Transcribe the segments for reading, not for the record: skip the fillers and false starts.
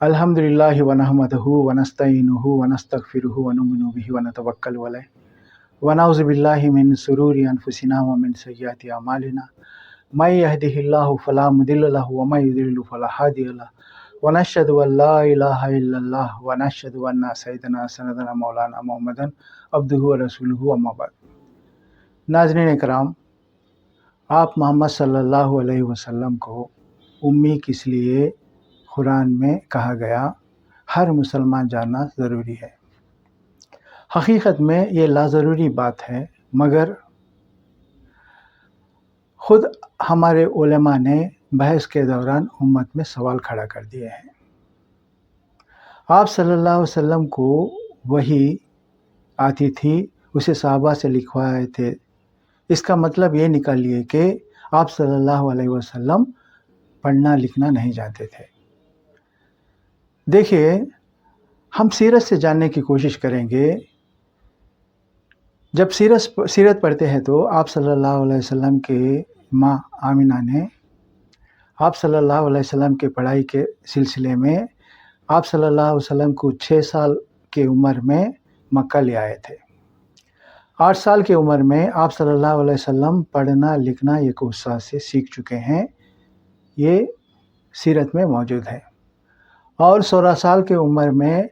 अल्हम्दुलिल्लाहि व नहमदुहु व नस्तईनुहु व नस्तगफिरुहु व नुमिनु बिहि व नतवक्कलु अलैहि व नऊज़ु बिल्लाहि मिन शुरूरि अनफुसिना व मिन सय्यिआति अमालिना मै यहदिहिल्लाहु फला मुदिल्ल लहु व मै युद्लिलहु फला हादिय लहु व नशहदु अन ला इलाहा इल्लल्लाह व नशहदु अन्ना सय्यदना सनदना मौलाना मुहम्मदन अब्दुहु व रसूलुहु अम्मा बाद। नाज़रीन इकराम, आप मोहम्मद सल्लल्लाहु अलैहि वसल्लम को उम्मी किस लिए कुरान में कहा गया, हर मुसलमान जानना ज़रूरी है। हकीकत में ये लाज़रूरी बात है, मगर ख़ुद हमारे उलमा ने बहस के दौरान उम्मत में सवाल खड़ा कर दिए हैं। आप सल्लल्लाहु अलैहि वसल्लम को वही आती थी, उसे सहाबा से लिखवाए थे। इसका मतलब ये निकालिए कि आप सल्लल्लाहु अलैहि वसल्लम पढ़ना लिखना नहीं जानते थे। देखिए, हम सीरत से जानने की कोशिश करेंगे। जब सीरत पढ़ते हैं तो आप सल्लल्लाहु अलैहि वसल्लम के माँ आमिना ने आप सल्लल्लाहु अलैहि वसल्लम के पढ़ाई के सिलसिले में आप सल्लल्लाहु अलैहि वसल्लम को 6 साल की उम्र में मक्का ले आए थे। 8 साल की उम्र में आप सल्लल्लाहु अलैहि वसल्लम पढ़ना लिखना एक उत्साह से सीख चुके हैं, ये सीरत में मौजूद है। और 16 साल की उम्र में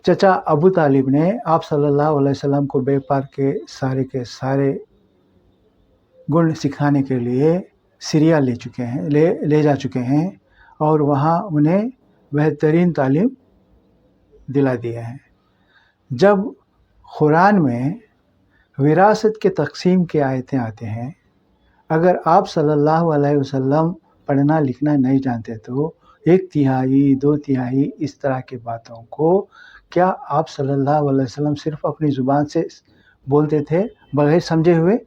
चचा अबू तालिब ने आप सल्लल्लाहु अलैहि वसल्लम को बेपार के सारे गुण सिखाने के लिए सीरिया ले जा चुके हैं और वहाँ उन्हें बेहतरीन तालीम दिला दिए हैं। जब कुरान में विरासत के तक़सीम की आयतें आते हैं, अगर आप सल्लल्लाहु अलैहि वसल्लम पढ़ना लिखना नहीं जानते तो 1/3 2/3 इस तरह की बातों को क्या आप सल्लल्लाहु अलैहि वसल्लम सिर्फ़ अपनी ज़ुबान से बोलते थे बगैर समझे हुए?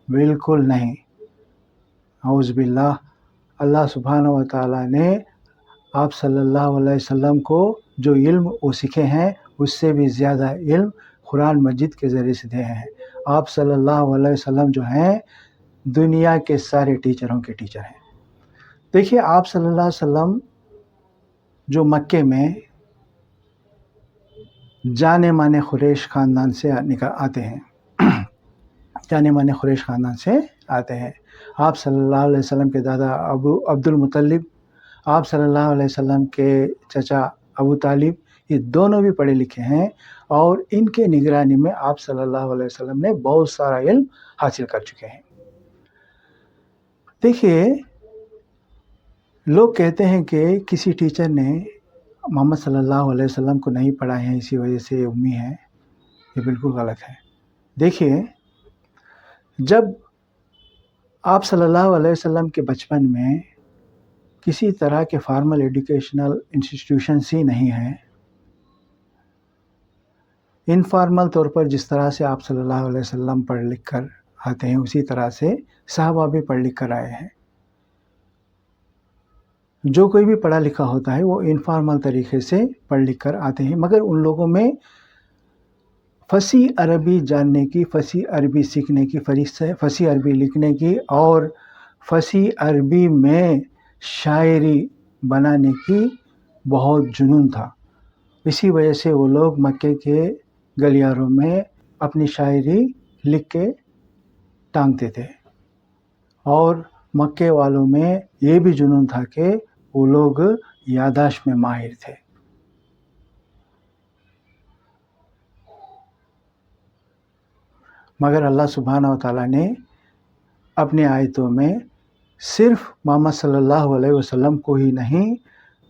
बिल्कुल नहीं। औज़ बिल्लाह, अल्लाह सुब्हानहु व तआला ने आप सल्लल्लाहु अलैहि वसल्लम को जो इल्म वो सीखे हैं उससे भी ज़्यादा इल्म कुरान मजीद के ज़रिए से दिए हैं। आप सल्लल्लाहु अलैहि वसल्लम जो हैं दुनिया के सारे टीचरों के टीचर हैं। देखिए, आप सल्लल्लाहु अलैहि वसल्लम जो मक्के में जाने माने कुरैश ख़ानदान से आते हैं जाने माने कुरैश ख़ानदान से आते हैं। आप सल्लल्लाहु अलैहि वसल्लम के दादा अब्दुल मुत्तलिब, आप सल्लल्लाहु अलैहि वसल्लम के चचा अबू तालिब, ये दोनों भी पढ़े लिखे हैं और इनके निगरानी में आप सल्लल्लाहु अलैहि वसल्लम ने बहुत सारा इल्म हासिल कर चुके हैं। देखिए, लोग कहते हैं कि किसी टीचर ने मोहम्मद सल्लल्लाहु अलैहि वसल्लम को नहीं पढ़ाए हैं, इसी वजह से उम्मी है। ये बिल्कुल गलत है। देखिए, जब आप सल्लल्लाहु अलैहि वसल्लम के बचपन में किसी तरह के फॉर्मल एजुकेशनल इंस्टीट्यूशंस ही नहीं हैं, इनफॉर्मल तौर पर जिस तरह से आप सल्लल्लाहु अलैहि वसल्लम पढ़ लिख कर आते हैं उसी तरह से सहाबा भी पढ़ लिख कर आए हैं। जो कोई भी पढ़ा लिखा होता है वो इनफॉर्मल तरीके से पढ़ लिख कर आते हैं, मगर उन लोगों में फ़सी अरबी जानने की, फ़सी अरबी सीखने की, फ़सी अरबी लिखने की और फ़सी अरबी में शायरी बनाने की बहुत जुनून था। इसी वजह से वो लोग मक्के के गलियारों में अपनी शायरी लिख के टांगते थे और मक्के वालों में ये भी जुनून था कि वो लोग याददाश्त में माहिर थे। मगर अल्लाह सुब्हानहु व तआला ने अपने आयतों में सिर्फ़ मोहम्मद सल्लल्लाहु अलैहि वसल्लम को ही नहीं,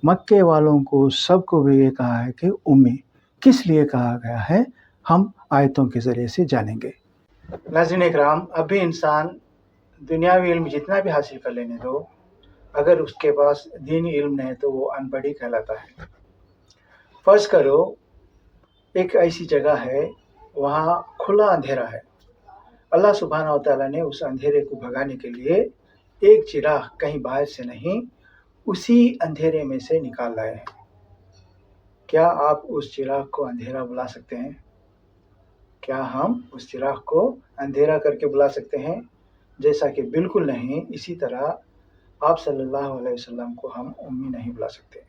मक्के वालों को सबको भी ये कहा है कि उम्मी किस लिए कहा गया है, हम आयतों के ज़रिए से जानेंगे। नाज़रीन इकराम, अभी इंसान दुनियावी इल्म जितना भी हासिल कर लेने दो, अगर उसके पास दीनी इल्म नहीं तो वो अनपढ़ ही कहलाता है। फ़र्ज़ करो एक ऐसी जगह है, वहाँ खुला अंधेरा है। अल्लाह सुब्हानहु व तआला ने उस अंधेरे को भगाने के लिए एक चिराग कहीं बाहर से नहीं, उसी अंधेरे में से निकाल लाए हैं। क्या आप उस चिराग को अंधेरा बुला सकते हैं? क्या हम उस चिराग को अंधेरा करके बुला सकते हैं? जैसा कि बिल्कुल नहीं। इसी तरह آپ صلی اللہ علیہ وسلم کو ہم امی نہیں بلا سکتے۔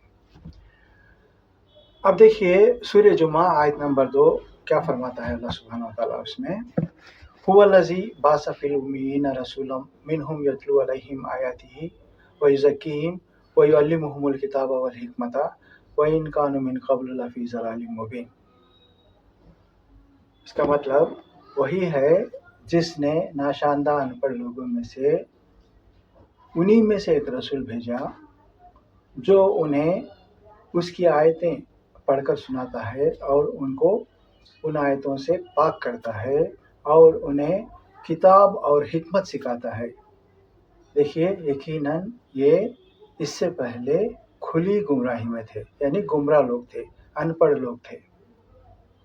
اب دیکھیے سورہ جمعہ آیت نمبر 2 کیا فرماتا ہے اللہ سبحانہ و تعالیٰ اس میں، هو الذی بعث فی الامیین رسولا منہم یتلو علیہم آیاتہ ویزکیہم ویعلمہم الکتاب والحکمۃ وإن کانوا من قبل لفی ضلال مبین۔ اس کا مطلب وہی ہے جس نے ناشاندہ ان پڑھ لوگوں میں سے انہی میں سے ایک رسول بھیجا جو انہیں اس کی آیتیں پڑھ کر سناتا ہے اور ان کو ان آیتوں سے پاک کرتا ہے اور انہیں کتاب اور حکمت سکھاتا ہے۔ دیکھیے یقیناً یہ اس سے پہلے کھلی گمراہی میں تھے، یعنی گمراہ لوگ تھے، ان پڑھ لوگ تھے۔